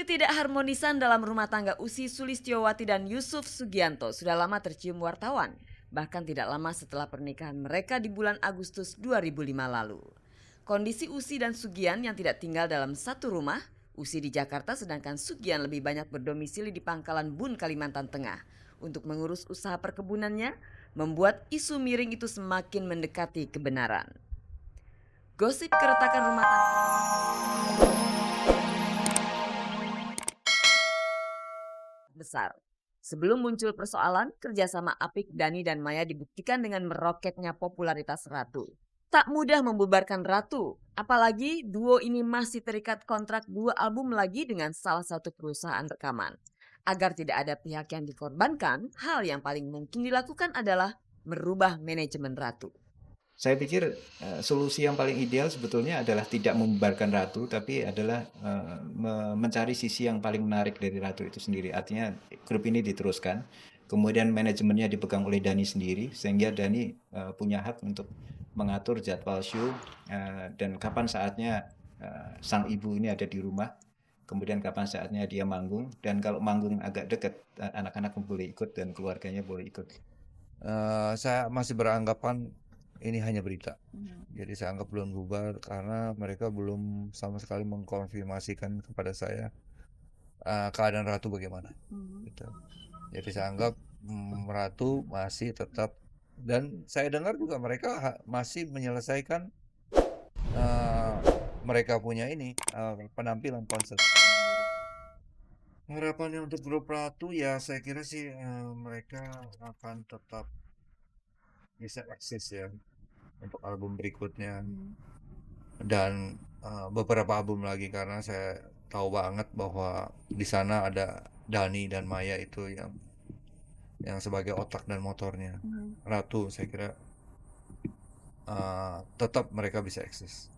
Ketidakharmonisan dalam rumah tangga Ussy Sulistyowati dan Yusuf Sugianto sudah lama tercium wartawan, bahkan tidak lama setelah pernikahan mereka di bulan Agustus 2005 lalu. Kondisi Ussy dan Sugian yang tidak tinggal dalam satu rumah, Ussy di Jakarta sedangkan Sugian lebih banyak berdomisili di Pangkalan Bun, Kalimantan Tengah, untuk mengurus usaha perkebunannya, membuat isu miring itu semakin mendekati kebenaran. Gosip keretakan rumah tangga besar. Sebelum muncul persoalan, kerjasama apik Dani dan Maya dibuktikan dengan meroketnya popularitas Ratu. Tak mudah membubarkan Ratu, apalagi duo ini masih terikat kontrak 2 album lagi dengan salah satu perusahaan rekaman. Agar tidak ada pihak yang dikorbankan, hal yang paling mungkin dilakukan adalah merubah manajemen Ratu. Saya pikir solusi yang paling ideal sebetulnya adalah tidak membubarkan Ratu, tapi adalah mencari sisi yang paling menarik dari Ratu itu sendiri. Artinya grup ini diteruskan, kemudian manajemennya dipegang oleh Dani sendiri, sehingga Dani punya hak untuk mengatur jadwal show dan kapan saatnya sang ibu ini ada di rumah, kemudian kapan saatnya dia manggung, dan kalau manggung agak dekat, anak-anak boleh ikut dan keluarganya boleh ikut. Saya masih beranggapan ini hanya berita. Jadi saya anggap belum bubar karena mereka belum sama sekali mengkonfirmasikan kepada saya keadaan Ratu bagaimana. Gitu. Jadi saya anggap Ratu masih tetap, dan saya dengar juga mereka masih menyelesaikan mereka punya ini penampilan konser. Harapannya untuk grup Ratu ya saya kira sih mereka akan tetap bisa eksis ya untuk album berikutnya dan beberapa album lagi, karena saya tahu banget bahwa di sana ada Dani dan Maya itu yang sebagai otak dan motornya. Ratu saya kira tetap mereka bisa eksis.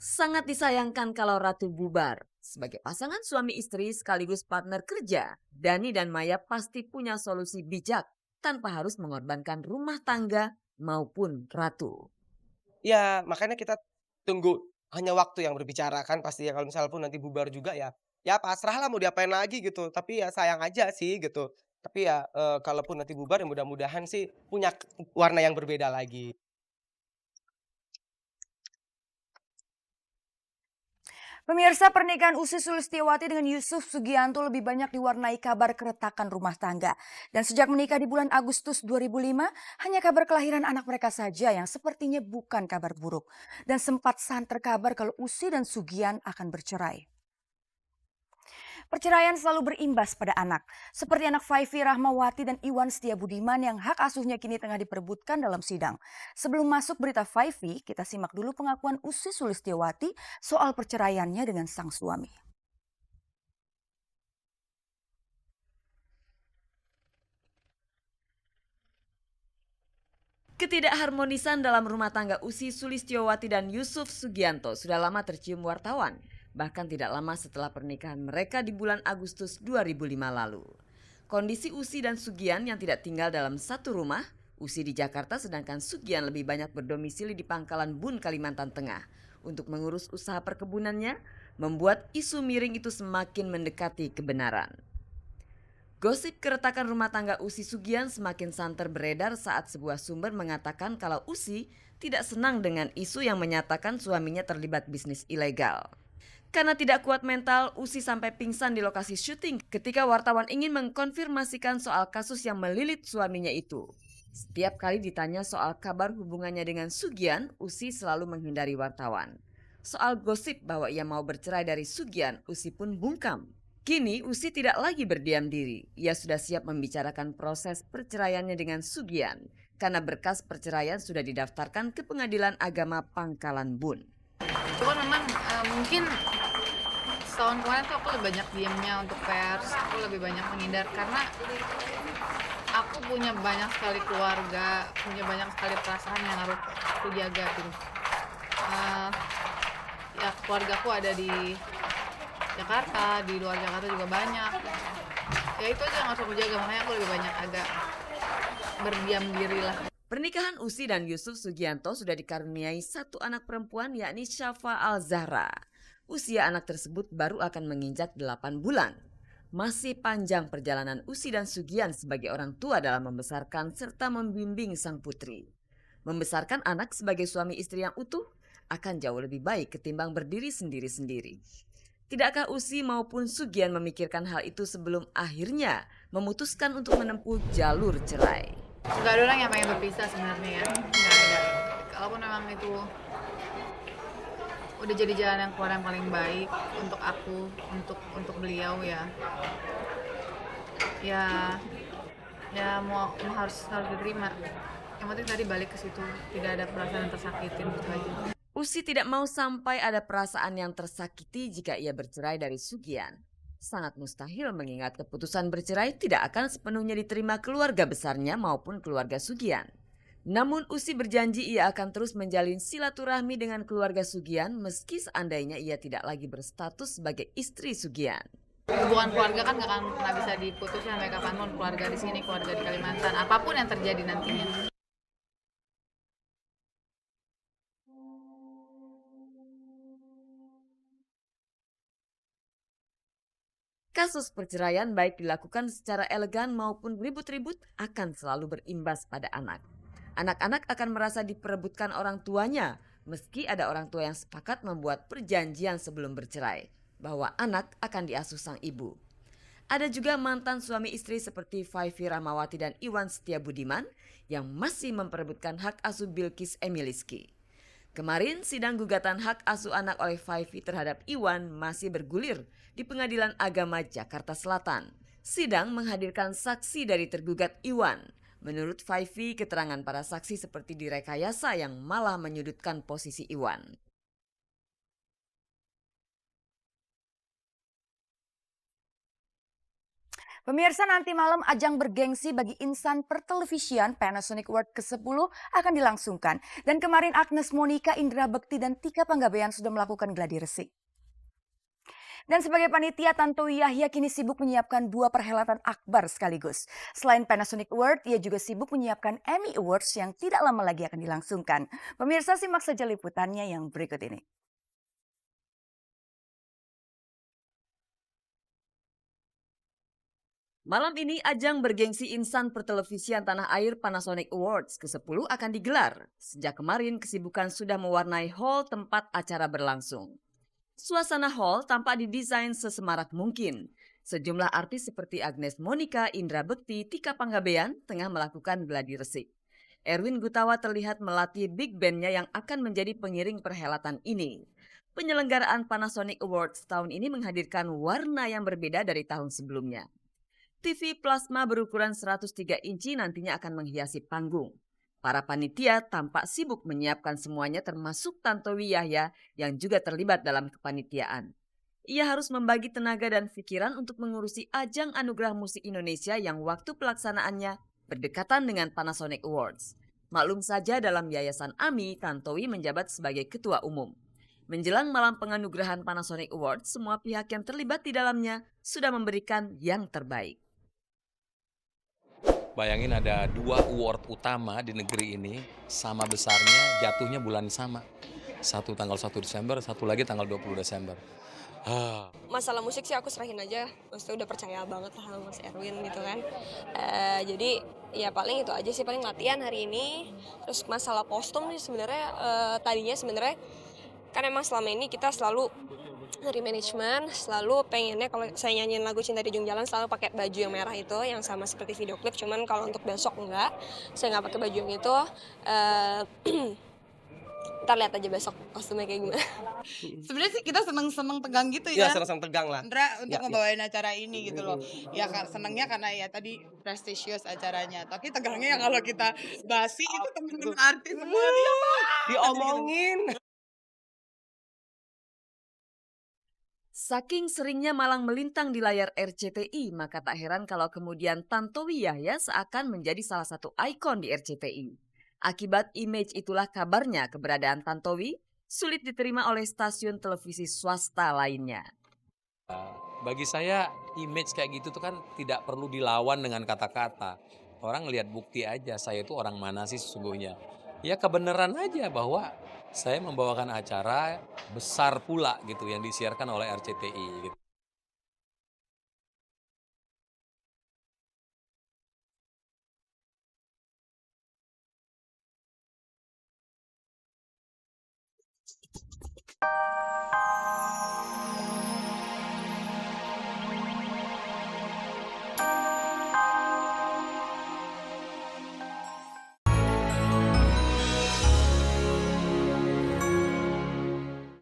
Sangat disayangkan kalau Ratu bubar. Sebagai pasangan suami istri sekaligus partner kerja, Dani dan Maya pasti punya solusi bijak tanpa harus mengorbankan rumah tangga maupun Ratu. Ya makanya kita tunggu, hanya waktu yang berbicara kan pasti ya. Kalau misal pun nanti bubar juga ya pasrah lah mau diapain lagi gitu. Tapi ya sayang aja sih gitu. Tapi ya kalaupun nanti bubar ya mudah-mudahan sih punya warna yang berbeda lagi. Pemirsa, pernikahan Ussy Sulistyowati dengan Yusuf Sugianto lebih banyak diwarnai kabar keretakan rumah tangga. Dan sejak menikah di bulan Agustus 2005, hanya kabar kelahiran anak mereka saja yang sepertinya bukan kabar buruk. Dan sempat santer kabar kalau Ussy dan Sugian akan bercerai. Perceraian selalu berimbas pada anak, seperti anak Faifi Rahmawati dan Iwan Setiabudiman yang hak asuhnya kini tengah diperebutkan dalam sidang. Sebelum masuk berita Faifi, kita simak dulu pengakuan Ussy Sulistyowati soal perceraiannya dengan sang suami. Ketidakharmonisan dalam rumah tangga Ussy Sulistyowati dan Yusuf Sugianto sudah lama tercium wartawan. Bahkan tidak lama setelah pernikahan mereka di bulan Agustus 2005 lalu. Kondisi Ussy dan Sugian yang tidak tinggal dalam satu rumah, Ussy di Jakarta sedangkan Sugian lebih banyak berdomisili di Pangkalan Bun, Kalimantan Tengah, untuk mengurus usaha perkebunannya, membuat isu miring itu semakin mendekati kebenaran. Gosip keretakan rumah tangga Ussy Sugian semakin santer beredar saat sebuah sumber mengatakan kalau Ussy tidak senang dengan isu yang menyatakan suaminya terlibat bisnis ilegal. Karena tidak kuat mental, Ussy sampai pingsan di lokasi syuting ketika wartawan ingin mengkonfirmasikan soal kasus yang melilit suaminya itu. Setiap kali ditanya soal kabar hubungannya dengan Sugian, Ussy selalu menghindari wartawan. Soal gosip bahwa ia mau bercerai dari Sugian, Ussy pun bungkam. Kini Ussy tidak lagi berdiam diri. Ia sudah siap membicarakan proses perceraiannya dengan Sugian karena berkas perceraian sudah didaftarkan ke Pengadilan Agama Pangkalan Bun. Cuman memang mungkin setahun kemarin tuh aku lebih banyak diamnya untuk pers, aku lebih banyak menghindar karena aku punya banyak sekali keluarga, punya banyak sekali perasaan yang harus aku jaga gitu. Ya keluargaku ada di Jakarta, di luar Jakarta juga banyak. Ya itu aja yang harus aku jaga, makanya aku lebih banyak agak berdiam diri lah. Pernikahan Ussy dan Yusuf Sugianto sudah dikaruniai satu anak perempuan yakni Syafa Al-Zahra. Usia anak tersebut baru akan menginjak 8 bulan. Masih panjang perjalanan Usi dan Sugian sebagai orang tua dalam membesarkan serta membimbing sang putri. Membesarkan anak sebagai suami istri yang utuh akan jauh lebih baik ketimbang berdiri sendiri-sendiri. Tidakkah Usi maupun Sugian memikirkan hal itu sebelum akhirnya memutuskan untuk menempuh jalur cerai? Gak ada orang yang pengen berpisah sebenarnya ya. Nggak ada. Kalaupun memang itu udah jadi jalan yang keluar yang paling baik untuk aku, untuk beliau ya. Ya mau harus diterima. Yang penting tadi balik ke situ, tidak ada perasaan yang tersakitin gitu aja. Usi tidak mau sampai ada perasaan yang tersakiti jika ia bercerai dari Sugian. Sangat mustahil mengingat keputusan bercerai tidak akan sepenuhnya diterima keluarga besarnya maupun keluarga Sugian. Namun Usi berjanji ia akan terus menjalin silaturahmi dengan keluarga Sugian meski seandainya ia tidak lagi berstatus sebagai istri Sugian. Hubungan keluarga kan gak akan pernah bisa diputus sampai kapanpun, keluarga di sini, keluarga di Kalimantan, apapun yang terjadi nantinya. Kasus perceraian baik dilakukan secara elegan maupun ribut-ribut akan selalu berimbas pada anak. Anak-anak akan merasa diperebutkan orang tuanya meski ada orang tua yang sepakat membuat perjanjian sebelum bercerai bahwa anak akan diasuh sang ibu. Ada juga mantan suami istri seperti Faifi Rahmawati dan Iwan Setiabudiman yang masih memperebutkan hak asuh Bilqis Emiliski. Kemarin sidang gugatan hak asuh anak oleh Faifi terhadap Iwan masih bergulir di Pengadilan Agama Jakarta Selatan. Sidang menghadirkan saksi dari tergugat Iwan. Menurut Faifi, keterangan para saksi seperti direkayasa yang malah menyudutkan posisi Iwan. Pemirsa, nanti malam ajang bergengsi bagi insan pertelevisian Panasonic Award ke-10 akan dilangsungkan. Dan kemarin Agnes Monica, Indra Bekti, dan Tika Panggabean sudah melakukan gladi resik. Dan sebagai panitia, Tantowi Yahya kini sibuk menyiapkan 2 perhelatan akbar sekaligus. Selain Panasonic Award, ia juga sibuk menyiapkan Emmy Awards yang tidak lama lagi akan dilangsungkan. Pemirsa, simak saja liputannya yang berikut ini. Malam ini ajang bergengsi insan pertelevisian tanah air Panasonic Awards ke-10 akan digelar. Sejak kemarin kesibukan sudah mewarnai hall tempat acara berlangsung. Suasana hall tampak didesain sesemarak mungkin. Sejumlah artis seperti Agnes Monica, Indra Bekti, Tika Panggabean tengah melakukan gladi resik. Erwin Gutawa terlihat melatih big band-nya yang akan menjadi pengiring perhelatan ini. Penyelenggaraan Panasonic Awards tahun ini menghadirkan warna yang berbeda dari tahun sebelumnya. TV plasma berukuran 103 inci nantinya akan menghiasi panggung. Para panitia tampak sibuk menyiapkan semuanya termasuk Tantowi Yahya yang juga terlibat dalam kepanitiaan. Ia harus membagi tenaga dan pikiran untuk mengurusi ajang Anugerah Musik Indonesia yang waktu pelaksanaannya berdekatan dengan Panasonic Awards. Maklum saja dalam Yayasan AMI, Tantowi menjabat sebagai ketua umum. Menjelang malam penganugerahan Panasonic Awards, semua pihak yang terlibat di dalamnya sudah memberikan yang terbaik. Bayangin ada 2 award utama di negeri ini, sama besarnya, jatuhnya bulan sama. Satu tanggal 1 Desember, satu lagi tanggal 20 Desember. Masalah musik sih aku serahin aja, maksudnya udah percaya banget lah sama Mas Erwin gitu kan. Jadi ya paling itu aja sih, paling latihan hari ini. Terus masalah kostum nih sebenarnya tadinya sebenarnya kan emang selama ini kita selalu dari manajemen selalu pengennya kalau saya nyanyiin lagu Cinta di Ujung Jalan selalu pakai baju yang merah itu yang sama seperti video klip, cuman kalau untuk besok enggak, saya nggak pakai baju yang itu. Ntar lihat aja besok kostumnya kayak gimana. Sebenarnya sih kita seneng-seneng tegang gitu ya. Ya senang tegang lah. Indra untuk Ya. ngebawain acara ini gitu loh. Ya senengnya karena ya tadi prestisius acaranya. Tapi tegangnya ya kalau kita basi itu temen-temen artis semua dia Diomongin. Saking seringnya malang melintang di layar RCTI, maka tak heran kalau kemudian Tantowi Yahya seakan menjadi salah satu ikon di RCTI. Akibat image itulah kabarnya keberadaan Tantowi sulit diterima oleh stasiun televisi swasta lainnya. Bagi saya image kayak gitu tuh kan tidak perlu dilawan dengan kata-kata. Orang lihat bukti aja, saya itu orang mana sih sesungguhnya. Ya kebenaran aja bahwa Saya membawakan acara besar pula gitu yang disiarkan oleh RCTI gitu.